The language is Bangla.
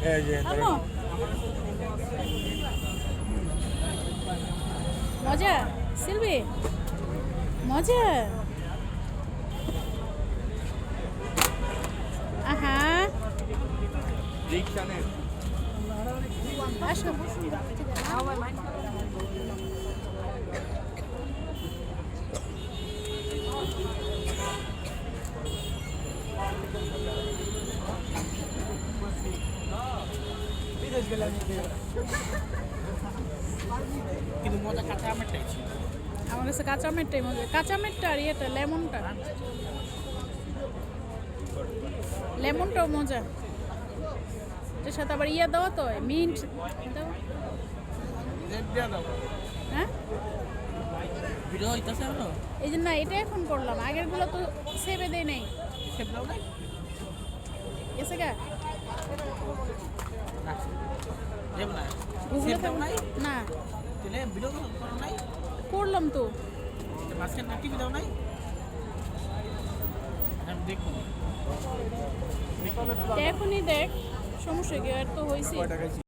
আম্মু মজা সিলভি মজা আহা আসো কিন্তু মজা কাঁচা আমেরটাই ছিল। আমার কাছে কাঁচা আমেরটাই মজা কাঁচা আমেরটা আর ইয়েটা লেমনটাও মজা এটার সাথে আবার ইয়ে দেওয়া তো মিন্ট দাও হ্যাঁ ভিডিও হইতাছে হলো এই যে না এটা এখন করলাম আগেরগুলো তো সেভে দেয় নাই সেটাও নাই গেছে গা না দেব না গুগলে সেটাও নাই না তাহলে ভিডিও করো নাই করলাম তো মাঝখানে না টিভি দাও নাই আমি দেখুন এখনই দেখ সমস্যা কি আর তো হয়েছে